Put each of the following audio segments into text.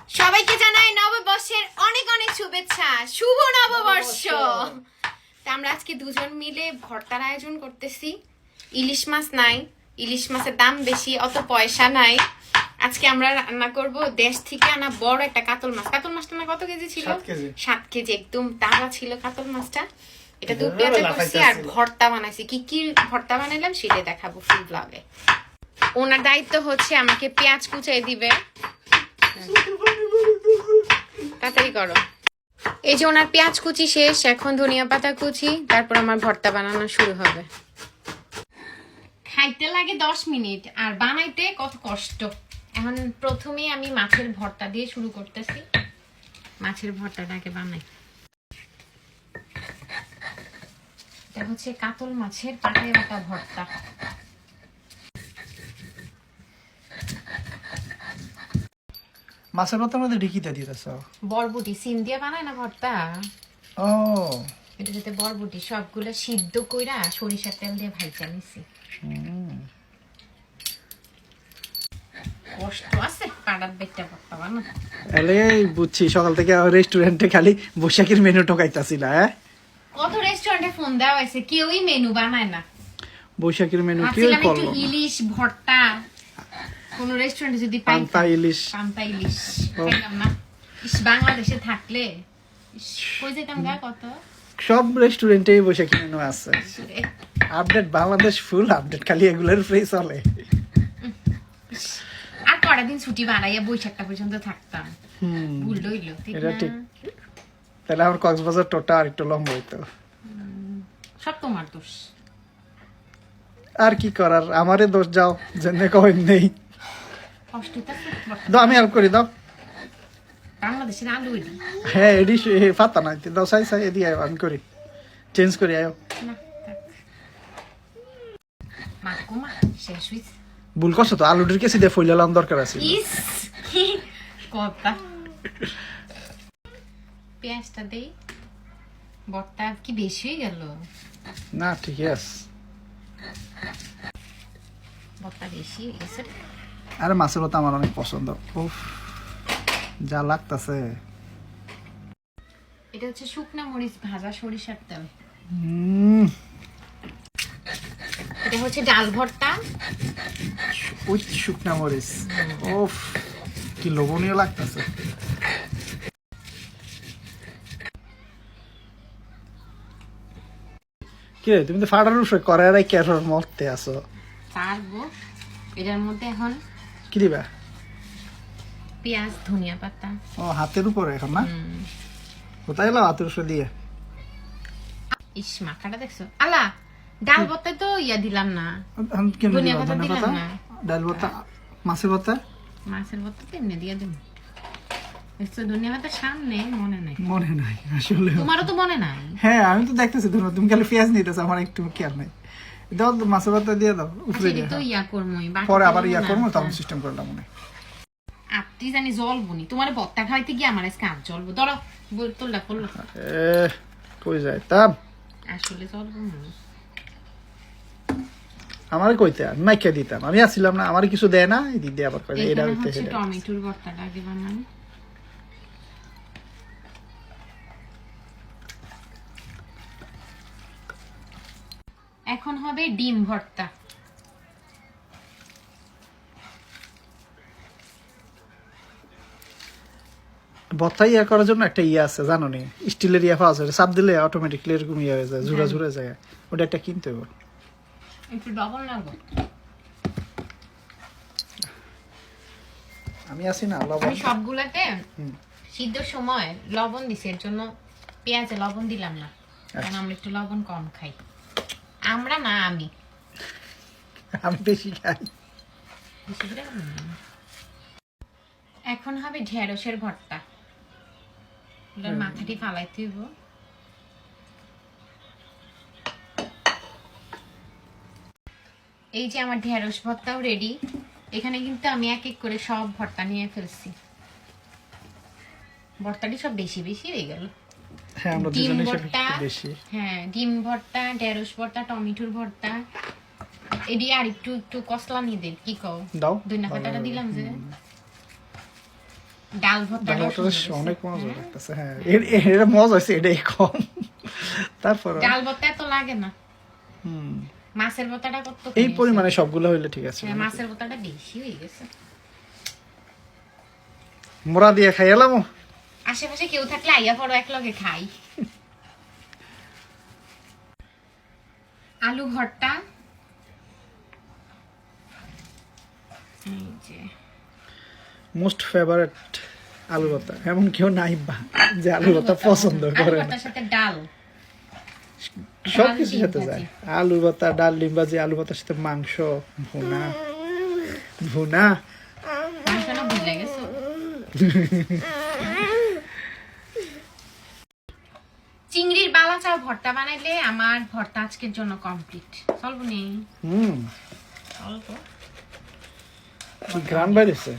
সবাইকে জানাই নববর্ষের অনেক অনেক শুভেচ্ছা। শুভ নববর্ষ। আমরা আজকে দুজন মিলে ভর্তার আয়োজন করতেছি। ইলিশ মাছ নাই, ইলিশ মাছের দাম বেশি, অত পয়সা নাই। আজকে আমরা রান্না করব দেশ থেকে আনা বড় একটা কাতল মাছ। কাতল মাছটা না কত কেজি ছিল? 7 কেজি। একদম তাজা ছিল কাতল মাছটা। এটা দুধ পেঁয়াজে করছি আর ভর্তা বানাইছি। কি কি ভর্তা বানাইলাম সেটা দেখাবো ফুল ব্লগে। ওনার দায়িত্ব হচ্ছে আমাকে পেঁয়াজ কুচাই দিবে। তাড়াতাড়ি করো। এই যে ওনার পেঁয়াজ কুচি শেষ, এখন ধনিয়া পাতা কুচি, তারপর আমার ভর্তা বানানো শুরু হবে। খাইতে লাগে 10 মিনিট আর বানাইতে কত কষ্ট। এখন প্রথমে আমি মাছের ভর্তা দিয়ে শুরু করতেছি। মাছের ভর্তাটাকে বানাই। এটা হচ্ছে কাতল মাছের পাটায় বাটা ভর্তা। মাছের ভর্তার মধ্যে ঢিকিটা দিতেছ? বরবটি সিম দিয়ে বানায় না ভর্তা। ও এটা সাথে বরবটি সবগুলো সিদ্ধ কইরা সরিষার তেল দিয়ে ভাইজা নিছি। কষ্ট আছে পাড়ার বেটটা ভর্তা বানানো। এলে বুঝছি, সকাল থেকে রেস্টুরেন্টে খালি বৈশাখীর মেনু ঠকাইতাছিল। হ্যাঁ, কত রেস্টুরেন্টে ফোন দেওয়া হয়েছে, কেউই মেনু বানায় না। বৈশাখীর মেনু কি ভাবছিলাম একটু করলো? ইলিশ ভর্তা কোন রেস্টুরেন্টে যদি পাই, পান্তা ইলিশ। পান্তা ইলিশ খাইলাম না। ইস, বাংলাদেশে থাকলে ইস, কই যেতাম গা কত। সব রেস্টুরেন্টে বৈশাখী মেনু আছে। আপডেট বাংলাদেশ ফুল আপডেট, খালি এগুলোর ফ্রি চলে। আর কটা দিন ছুটি বাড়াইয়া বৈশাখটা পর্যন্ত থাকতাম। ভুল হইলো, ঠিক এটা না? ঠিক। তাহলে আমার কক্সবাজার টোটা আর একটু লম্বা হইতো। সব তোমার দোষ। আর কি করার, আমারে দোষ যাও জেনে কই নেই। কষ্টটা দাও, আমি হেল্প করি, দাও। বাংলাদেশের আলু এডি হ্যাঁ, এডি পাতা নাই, দাও। সাই সাই এদি আয়, আমি করি, চেঞ্জ করি। আয়ো, না থাক। মাকুমা শেষ হইছে। ভুল করছো তো, আলুটির কেসি দিয়ে ফইলালাম, দরকার আছে। ইস কি কথা। পেঁয়াজটা দেই। বটটা কি বেশি হয়ে গেল? না, ঠিকই আছে। বটটা বেশি হয়ে গেছে। আরে মাছের ভর্তা আমার অনেক পছন্দ। উফ, যা লাগতাছে। এটা হচ্ছে শুকনা মরিচ ভাজা সরিষার তেল। এটা হচ্ছে ডাল ভর্তা। ওই শুকনা মরিচ, উফ কি লোভনীয় লাগতাছে। কি রে, তুমি তো ফাটার উপরে করে রাই কেরর মরতে আসো। পারবো। এটার মধ্যে এখন কি দিবা? পেঁয়াজ ধনিয়া পাতা। ও, হাতের উপরে এখন না? কোথায় এলো হাতের উপরে দিয়ে? ইস, মাখাটা দেখছো? আলা, ডাল ভর্তায় তো ইয়া দিলাম না, আমি কেন দিবা? ধনিয়া পাতা ধনিয়া দিলাম পাতা, না। ডাল ভর্তা, মাছের ভর্তা। মাছের ভর্তা তো এমনি দিয়ে দেব। দেখছো ধনিয়া পাতা সামনে, মনে নাই? মনে নাই আসলে। তোমারও তো মনে নাই। হ্যাঁ, আমি তো দেখতেছি ধরো, তুমি খালি পেঁয়াজ নিতেছো, আমার একটু খেয়াল নাই। দাও তো, মাছের ভর্তা দিয়ে দাও উপরে আচ্ছা, দিয়ে। তো ইয়া করমই, বাকি পরে আবার তো ইয়া না। করবো, তখন সিস্টেম করলাম মনে। আপনি জানি জলবনি, তোমার ভর্তা খাইতে গিয়ে আমার আজকে আর জলবো। ধরো তোলা করলো, কই যায় তা? আসলে জলবো না। আমার কইতে আমি মাইকা দিতাম, আমি আসছিলাম না, আমার কিছু দেয় না, এই দিদি আবার কয় এটা এখানে হইতে হচ্ছে সেটা। টমেটোর ভর্তাটা আগে বানাই। এখন হবে ডিম ভর্তা। ভর্তা ইয়া করার জন্য একটা ইয়া আছে, জানো নি? স্টিলের ইয়া পাওয়া যায়, চাপ দিলে অটোমেটিকলি এরকম ইয়া হয়ে যায়, ঝুরা ঝুরা যায়। ওটা একটা কিনতে হবে। একটু ডবল লাগবে। আমি আছি না, লবণ। আমি সবগুলাতে সিদ্ধ সময় লবণ দিছি, এর জন্য পেঁয়াজে লবণ দিলাম না, কারণ আমরা একটু লবণ কম খাই। আমরা না, আমি আমি বেশি খাই। বেশি করে খাই না। এখন হবে ঢেঁড়সের ভর্তা। এটার মাথাটি ফালাইতে হইব। এই যে আমার ঢেঁড়স ভর্তাও রেডি। এখানে কিন্তু আমি এক এক করে সব ভর্তা নিয়ে ফেলছি। ভর্তাটি সব বেশি বেশি হয়ে গেল। হ্যাঁ, আমরা ডিম দুজনে ভর্তা, বেশি। হ্যাঁ ডিম ভর্তা, ঢেঁড়স ভর্তা, টমেটোর ভর্তা। এডি আর একটু একটু কসলা নিয়ে দেন, কি কও? দাও। ধনিয়া পাতাটা দিলাম যে। ডাল ভর্তা অনেক মজা লাগতেছে। হ্যাঁ এটা মজা হয়েছে, এটাই কম। তারপর ডাল ভর্তা এত লাগে না। হুম, মাছের ভর্তাটা কত এই পরিমাণে সবগুলো হইলে ঠিক আছে। মাছের ভর্তাটা বেশি হয়ে গেছে। মোরা দিয়ে খাই এলাম। আশেপাশে কেউ থাকলে আইয়া পড়ো এক লগে খাই। আলু ভর্তা, মোস্ট ফেভারিট আলু ভর্তা। এমন কেউ নাই যে আলু ভর্তা পছন্দ করে না। সাথে ডাল, সবকিছুর সাথে যায়। আলু ভর্তা, ডাল, ডিম ভাজি, আলু ভর্তার সাথে মাংস ভুনা ভুনা। চিংড়ির বালা চাও ভর্তা বানাইলে আমার ভর্তা আজকের জন্য কমপ্লিট। চলবো নি? অল্প কি গ্রাম বাইরেছে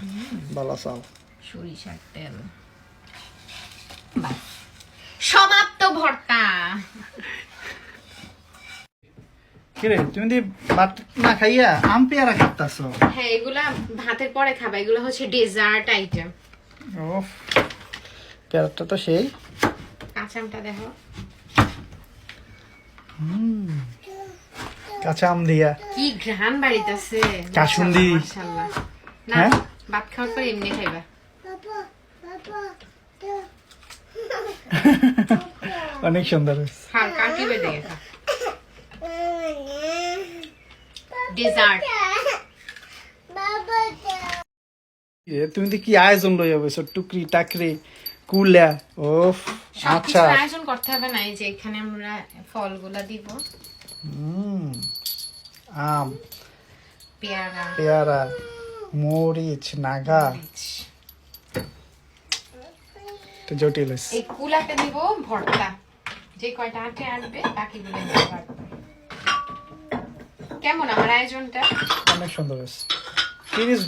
বালা চাও, সরিষার তেল, সমাপ্ত ভর্তা। কিরে তুমি দি ভাত না খাইয়া আম পেয়ারা খাইতাছো? হ্যাঁ, এগুলা ভাতের পরে খাবা, এগুলো হচ্ছে ডেজার্ট আইটেম। ওফ, পেয়ারাটা তো সেই। কাঁচা আমটা দেখো, কাঁচা আম দিয়া কি ঘ্রাণ বাড়িতেছে। কাসুন্দি। মাশাআল্লাহ। না, হ্যাঁ? ভাত খাওয়ার পরে এমনি খাইবা। অনেক সুন্দর। হ্যাঁ, কাটি বেঁধে গেছে। ডেজার্ট। তুমি তো কি আয়োজন লইয়া বসো, টুকরি টাকরি কুলা। ওফ, আচ্ছা সবকিছুর আয়োজন করতে হবে না। এই যে এখানে আমরা ফলগুলা দিব, আম, পেয়ারা, পেয়ারা, মরিচ, নাগা। তো জটিল হইছে। এই কুলাতে দিব ভর্তা, যে কয়টা আটে আসবে বাকিগুলো নিতে পারবো। কেমন আমার আয়োজনটা? অনেক সুন্দর হয়েছে। তিরিশ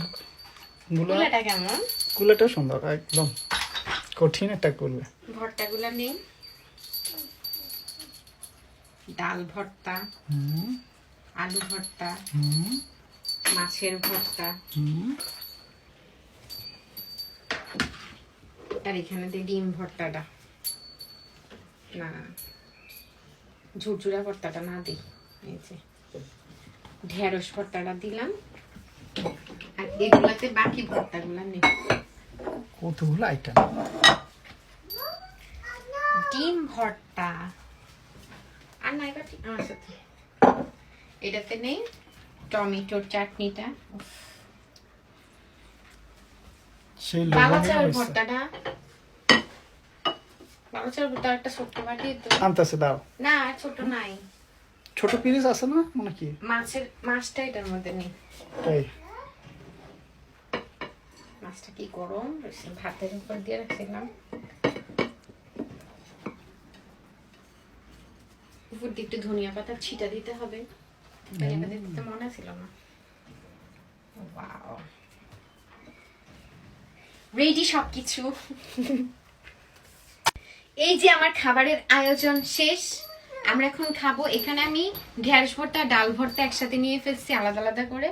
গুলা কুলাটা কেমন? কুলাটা সুন্দর, একদম কঠিন একটা কুলা। ভর্তাগুলা নেই, ডাল ভর্তা, আলু ভর্তা, মাছের ভর্তা, আর এখানে দিয়ে ডিম ভর্তাটা না, ঝুরঝুরা ভর্তাটা না দিই। এই যে ঢেঁড়স ভর্তাটা দিলাম, আর এগুলাতে বাকি ভর্তাগুলা নেই। কতগুলো আইটেম। ডিম ভর্তা আর নাই বাকি আমার সাথে। এটাতে নেই টমেটোর চাটনিটা। সেই বালাচার লোভনীয় ভর্তাটা, বালাচার ভর্তা একটা ছোট্ট বাটি তো। আনতেছে দাও। না, ছোট নাই, ছোট পিরিচ আছে না মানে কি? মাছটা এটার মধ্যে নেই। এই মাছটা কি গরম রয়েছে, ভাতের উপর দিয়ে রাখছিলাম। উপর দিয়ে একটু ধনিয়া পাতা ছিটা দিতে হবে, ধনিয়া পাতা দিতে মনে ছিল না। ওয়াও, রেডি সবকিছু। এই যে আমার খাবারের আয়োজন শেষ, আমরা এখন খাবো। এখানে আমি ঢেঁড়স ভর্তা, ডাল ভর্তা একসাথে নিয়ে ফেলছি আলাদা আলাদা করে,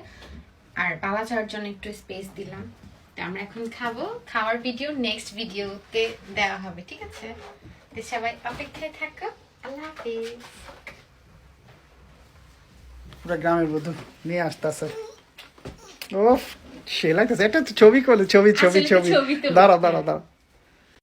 আর পালা চাওয়ার জন্য একটু স্পেস দিলাম। তো আমরা এখন খাবো, খাওয়ার ভিডিও নেক্সট ভিডিওতে দেওয়া হবে, ঠিক আছে? তো সবাই অপেক্ষায় থাকো। আল্লাহ হাফেজ। পুরো গ্রামের বধূ নিয়ে আসতেছে। ওফ, সে লাগতেছে। এটা তো ছবি করলে, ছবি ছবি আসলে তো ছবি। ছবি তো। দাঁড়াও দাঁড়াও দাঁড়াও।